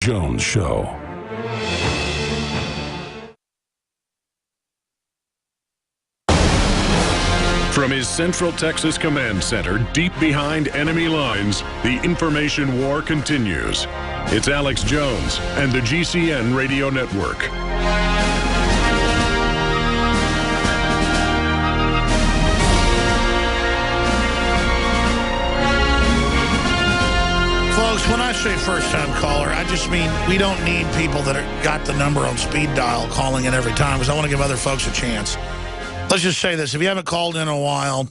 Jones Show. From his Central Texas Command Center, deep behind enemy lines, the information war continues. It's Alex Jones and the GCN Radio Network. Folks, when I say first-time caller, I just mean we don't need people that got the number on speed dial calling in every time, because I want to give other folks a chance. Let's just say this. If you haven't called in a while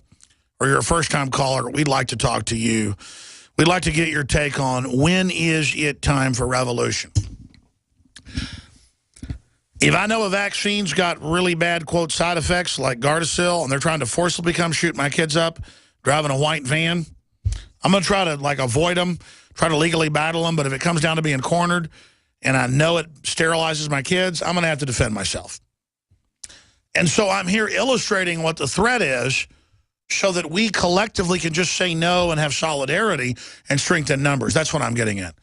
or you're a first-time caller, we'd like to talk to you. We'd like to get your take on when is it time for revolution. If I know a vaccine's got really bad, quote, side effects like Gardasil, and they're trying to forcibly come shoot my kids up driving a white van, I'm going to try to, like, avoid them, try to legally battle them. But if it comes down to being cornered and I know it sterilizes my kids, I'm going to have to defend myself. And so I'm here illustrating what the threat is so that we collectively can just say no and have solidarity and strengthen numbers. That's what I'm getting at.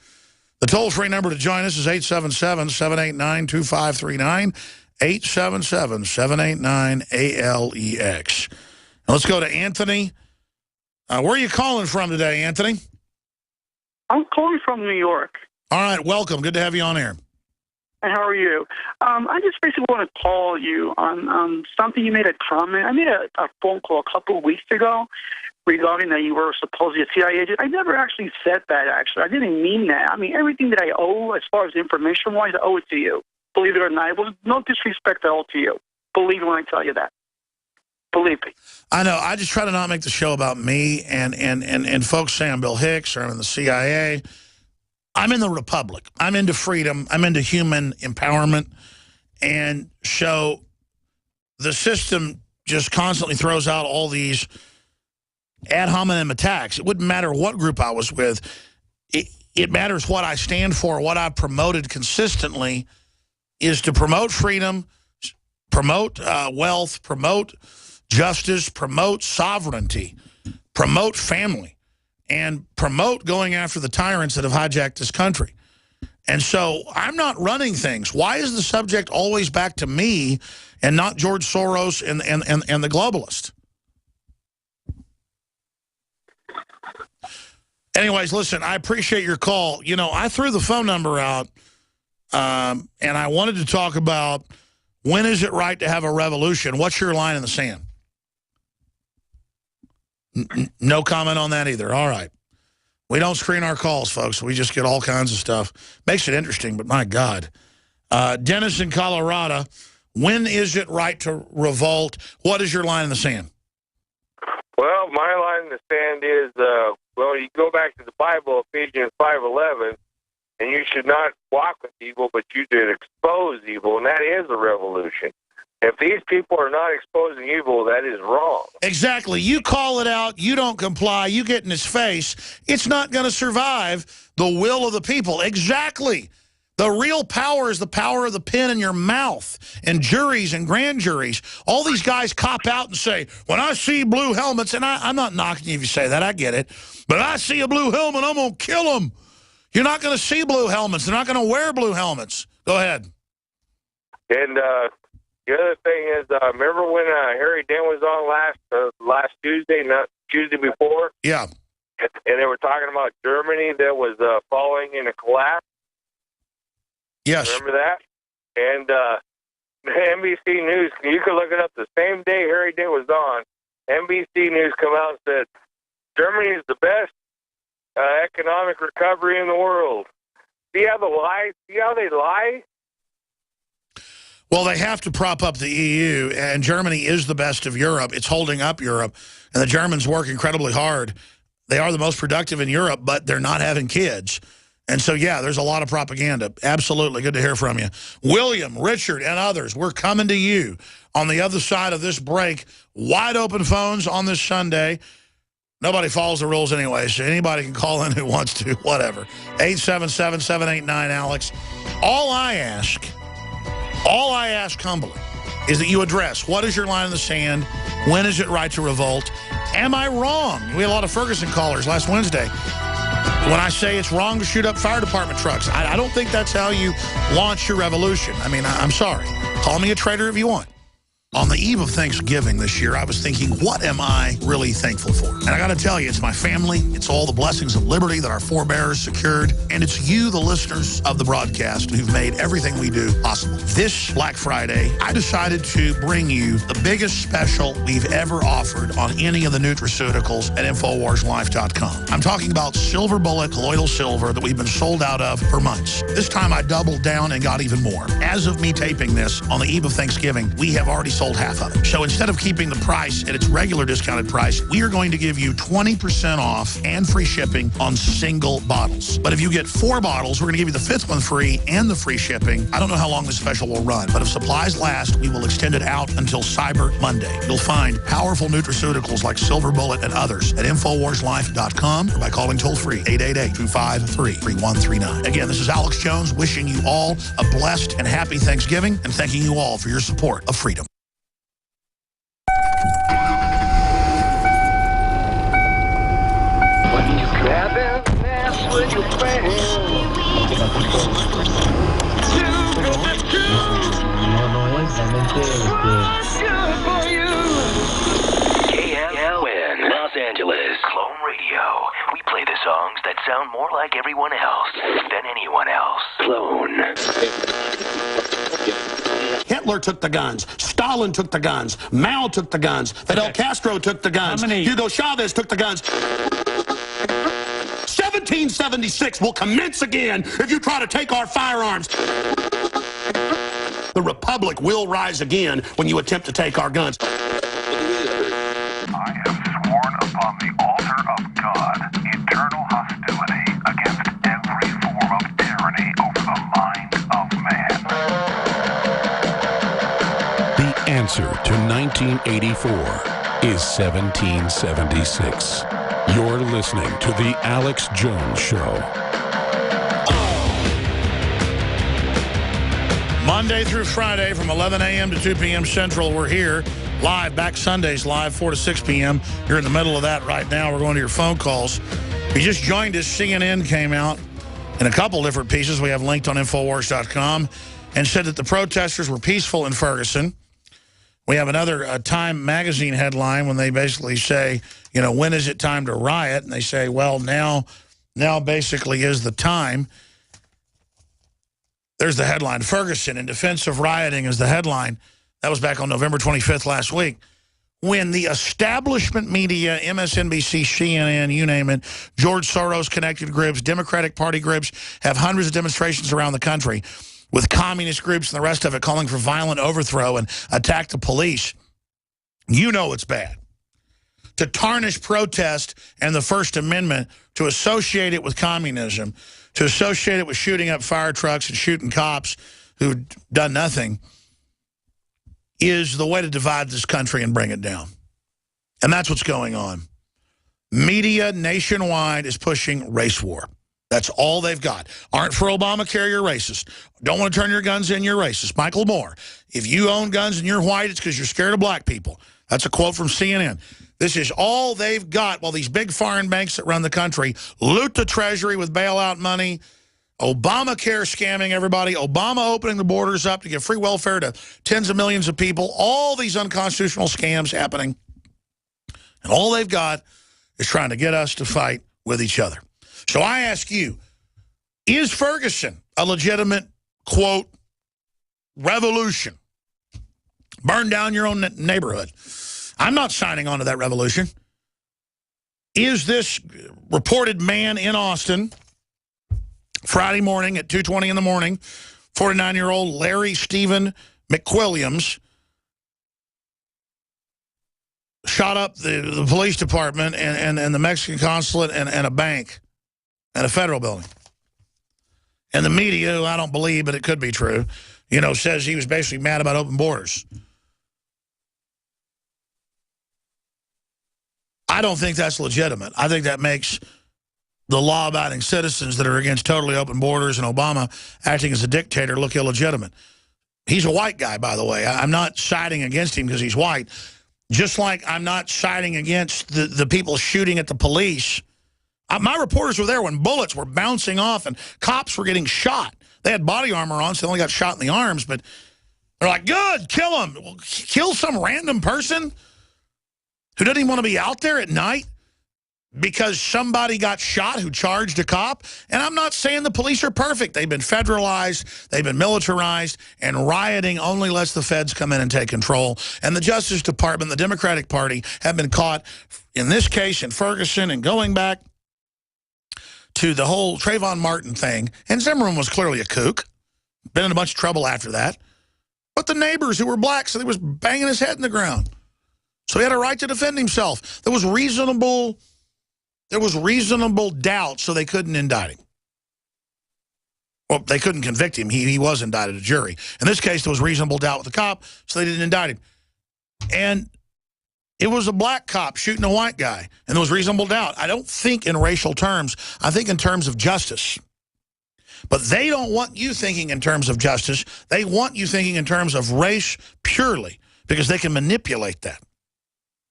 The toll-free number to join us is 877-789-2539, 877-789-ALEX. Now let's go to Anthony. Where are you calling from today, Anthony? I'm calling from New York. All right, welcome. Good to have you on air. How are you? I just basically want to call you on something you made a comment. I made a phone call a couple of weeks ago regarding that you were supposedly a CIA agent. I never actually said that, actually. I didn't mean that. I mean, everything that I owe as far as information-wise, I owe it to you. Believe it or not. It was no disrespect at all to you. Believe me when I tell you that. Believe me. I know. I just try to not make the show about me and folks say I'm Bill Hicks or I'm in the CIA. I'm in the Republic. I'm into freedom. I'm into human empowerment. And so the system just constantly throws out all these ad hominem attacks. It wouldn't matter what group I was with. It matters what I stand for. What I've promoted consistently is to promote freedom, promote wealth, promote justice, promote sovereignty, promote family, and promote going after the tyrants that have hijacked this country. And so I'm not running things. Why is the subject always back to me and not George Soros and the globalist? Anyways, listen, I appreciate your call. You know, I threw the phone number out, and I wanted to talk about when is it right to have a revolution? What's your line in the sand? No comment on that either. All right. We don't screen our calls, folks. We just get all kinds of stuff. Makes it interesting, but my God. Dennis in Colorado, when is it right to revolt? What is your line in the sand? Well, my line in the sand is, well, you go back to the Bible, Ephesians 5:11, and you should not walk with evil, but you should expose evil, and that is a revolution. If these people are not exposing evil, that is wrong. Exactly. You call it out. You don't comply. You get in his face. It's not going to survive the will of the people. Exactly. The real power is the power of the pen in your mouth, and juries and grand juries. All these guys cop out and say, when I see blue helmets, and I'm not knocking you if you say that, I get it, but I see a blue helmet, I'm going to kill them. You're not going to see blue helmets. They're not going to wear blue helmets. Go ahead. And the other thing is, remember when Harry Dent was on last Tuesday, not Tuesday before? Yeah. And they were talking about Germany that was falling in a collapse. Yes. Remember that? And NBC News, you can look it up the same day Harry Dent was on. NBC News come out and said, Germany is the best economic recovery in the world. See how they lie? Well, they have to prop up the EU, and Germany is the best of Europe. It's holding up Europe, and the Germans work incredibly hard. They are the most productive in Europe, but they're not having kids. And so, yeah, there's a lot of propaganda. Absolutely. Good to hear from you. William, Richard, and others, we're coming to you on the other side of this break. Wide open phones on this Sunday. Nobody follows the rules anyway, so anybody can call in who wants to, whatever. 877-789-ALEX. All I ask humbly is that you address, what is your line in the sand? When is it right to revolt? Am I wrong? We had a lot of Ferguson callers last Wednesday. When I say it's wrong to shoot up fire department trucks, I don't think that's how you launch your revolution. I mean, I'm sorry. Call me a traitor if you want. On the eve of Thanksgiving this year, I was thinking, what am I really thankful for? And I got to tell you, it's my family. It's all the blessings of liberty that our forebears secured. And it's you, the listeners of the broadcast, who've made everything we do possible. This Black Friday, I decided to bring you the biggest special we've ever offered on any of the nutraceuticals at InfoWarsLife.com. I'm talking about Silver Bullet colloidal silver that we've been sold out of for months. This time I doubled down and got even more. As of me taping this, on the eve of Thanksgiving, we have already sold half of it. So instead of keeping the price at its regular discounted price, we are going to give you 20% off and free shipping on single bottles. But if you get 4 bottles, we're going to give you the 5th one free and the free shipping. I don't know how long this special will run, but if supplies last, we will extend it out until Cyber Monday. You'll find powerful nutraceuticals like Silver Bullet and others at InfoWarsLife.com or by calling toll-free 888-253-3139. Again, this is Alex Jones wishing you all a blessed and happy Thanksgiving and thanking you all for your support of freedom. With your friends. KLN, Los Angeles. Clone Radio. We play the songs that sound more like everyone else than anyone else. Clone. Hitler took the guns. Stalin took the guns. Mao took the guns. Fidel Castro took the guns. Hugo Chavez took the guns. 1776 will commence again if you try to take our firearms. The Republic will rise again when you attempt to take our guns. I have sworn upon the altar of God eternal hostility against every form of tyranny over the mind of man. The answer to 1984 is 1776. You're listening to The Alex Jones Show. Monday through Friday from 11 a.m. to 2 p.m. Central, we're here live, back Sundays live, 4 to 6 p.m. You're in the middle of that right now. We're going to your phone calls. If you just joined us, CNN came out in a couple different pieces we have linked on Infowars.com and said that the protesters were peaceful in Ferguson. We have another Time magazine headline when they basically say, you know, when is it time to riot? And they say, well, now basically is the time. There's the headline. Ferguson in defense of rioting is the headline. That was back on November 25th last week. When the establishment media, MSNBC, CNN, you name it, George Soros-connected groups, Democratic Party groups, have hundreds of demonstrations around the country with communist groups and the rest of it calling for violent overthrow and attack the police, you know it's bad. To tarnish protest and the First Amendment, to associate it with communism, to associate it with shooting up fire trucks and shooting cops who've done nothing, is the way to divide this country and bring it down. And that's what's going on. Media nationwide is pushing race war. That's all they've got. Aren't for Obamacare, you're racist. Don't want to turn your guns in, you're racist. Michael Moore, if you own guns and you're white, it's because you're scared of black people. That's a quote from CNN. This is all they've got while these big foreign banks that run the country loot the Treasury with bailout money, Obamacare scamming everybody, Obama opening the borders up to give free welfare to tens of millions of people, all these unconstitutional scams happening. And all they've got is trying to get us to fight with each other. So I ask you, is Ferguson a legitimate, quote, revolution? Burn down your own neighborhood. I'm not signing on to that revolution. Is this reported man in Austin, Friday morning at 2:20 in the morning, 49-year-old Larry Stephen McWilliams, shot up the police department and the Mexican consulate and a bank and a federal building. And the media, who I don't believe, but it could be true, you know, says he was basically mad about open borders. I don't think that's legitimate. I think that makes the law-abiding citizens that are against totally open borders and Obama acting as a dictator look illegitimate. He's a white guy, by the way. I'm not siding against him because he's white. Just like I'm not siding against the people shooting at the police My reporters were there when bullets were bouncing off and cops were getting shot. They had body armor on, so they only got shot in the arms, but they're like, good, kill him. Well, kill some random person who doesn't even want to be out there at night because somebody got shot who charged a cop. And I'm not saying the police are perfect. They've been federalized, they've been militarized, and rioting only lets the feds come in and take control. And the Justice Department, the Democratic Party, have been caught, in this case, in Ferguson, and going back to the whole Trayvon Martin thing. And Zimmerman was clearly a kook. Been in a bunch of trouble after that. But the neighbors who were black said he was banging his head in the ground. So he had a right to defend himself. There was reasonable doubt, so they couldn't indict him. Well, they couldn't convict him. He was indicted, a jury. In this case, there was reasonable doubt with the cop, so they didn't indict him. And it was a black cop shooting a white guy, and there was reasonable doubt. I don't think in racial terms. I think in terms of justice. But they don't want you thinking in terms of justice. They want you thinking in terms of race purely, because they can manipulate that.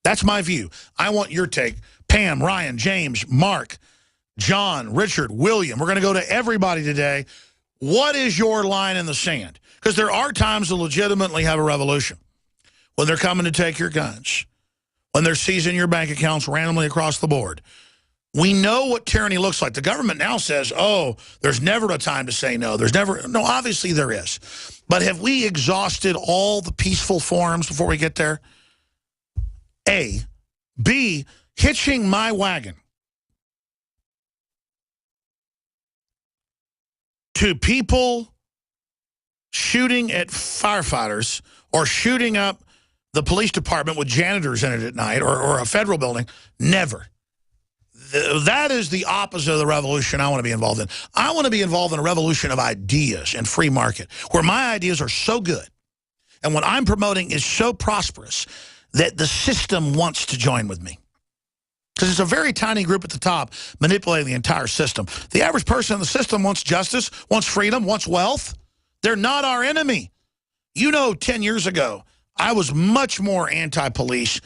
That's my view. I want your take. Pam, Ryan, James, Mark, John, Richard, William. We're going to go to everybody today. What is your line in the sand? Because there are times to legitimately have a revolution. When they're coming to take your guns. When they're seizing your bank accounts randomly across the board. We know what tyranny looks like. The government now says, oh, there's never a time to say no. There's never, no, obviously there is. But have we exhausted all the peaceful forms before we get there? A. B, hitching my wagon to people shooting at firefighters or shooting up the police department with janitors in it at night or a federal building, never. That is the opposite of the revolution I want to be involved in. I want to be involved in a revolution of ideas and free market, where my ideas are so good and what I'm promoting is so prosperous that the system wants to join with me. Because it's a very tiny group at the top manipulating the entire system. The average person in the system wants justice, wants freedom, wants wealth. They're not our enemy. You know, 10 years ago, I was much more anti-police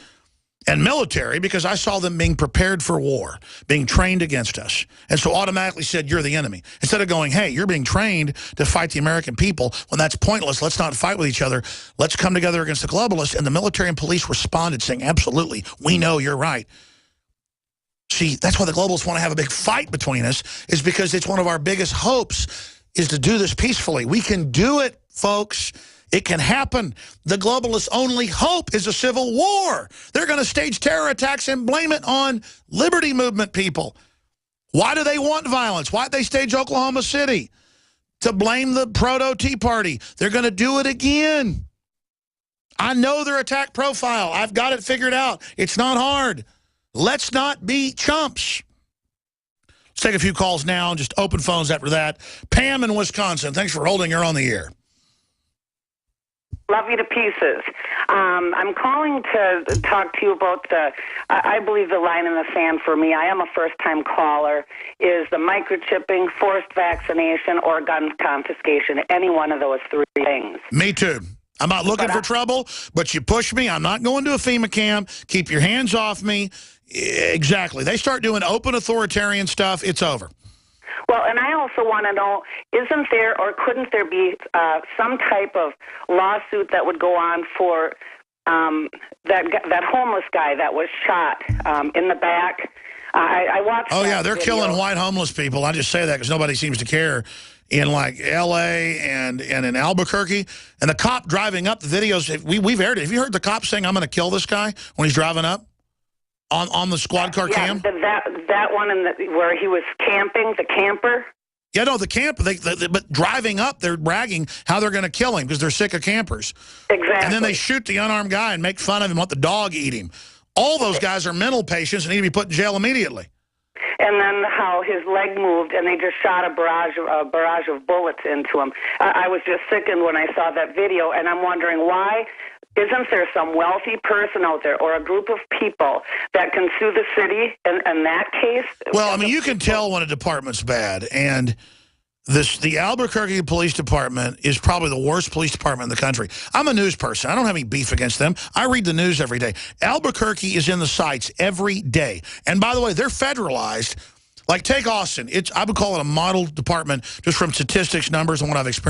and military because I saw them being prepared for war, being trained against us. And so automatically said, you're the enemy. Instead of going, hey, you're being trained to fight the American people. When that's pointless, let's not fight with each other. Let's come together against the globalists. And the military and police responded saying, absolutely, we know you're right. See, that's why the globalists want to have a big fight between us, is because it's one of our biggest hopes is to do this peacefully. We can do it, folks. It can happen. The globalists' only hope is a civil war. They're going to stage terror attacks and blame it on liberty movement people. Why do they want violence? Why did they stage Oklahoma City? To blame the proto-Tea Party. They're going to do it again. I know their attack profile. I've got it figured out. It's not hard. Let's not be chumps. Let's take a few calls now and just open phones after that. Pam in Wisconsin, thanks for holding her on the air. Love you to pieces. I'm calling to talk to you about I believe the line in the sand for me, I am a first-time caller, is the microchipping, forced vaccination, or gun confiscation. Any one of those three things. Me too. I'm not looking for trouble, but you push me. I'm not going to a FEMA camp. Keep your hands off me. Exactly. They start doing open authoritarian stuff, it's over. Well, and I also want to know, isn't there or couldn't there be some type of lawsuit that would go on for that homeless guy that was shot in the back? I watched. Oh yeah, they're video. killing white homeless people. I just say that because nobody seems to care. In like L.A. and in Albuquerque, and the cop driving up, the videos we've aired it. Have you heard the cop saying, "I'm going to kill this guy" when he's driving up on the squad car cam? That one where he was camping, the camper. Yeah, no, the camp. But driving up, they're bragging how they're going to kill him because they're sick of campers. Exactly. And then they shoot the unarmed guy and make fun of him, let the dog eat him. All those guys are mental patients and need to be put in jail immediately. And then how his leg moved, and they just shot a barrage of bullets into him. I was just sickened when I saw that video, and I'm wondering why isn't there some wealthy person out there or a group of people that can sue the city in that case? Well, I mean, you can tell when a department's bad, and the Albuquerque Police Department is probably the worst police department in the country. I'm a news person. I don't have any beef against them. I read the news every day. Albuquerque is in the sights every day. And by the way, they're federalized. Like, take Austin. I would call it a model department just from statistics, numbers, and what I've experienced.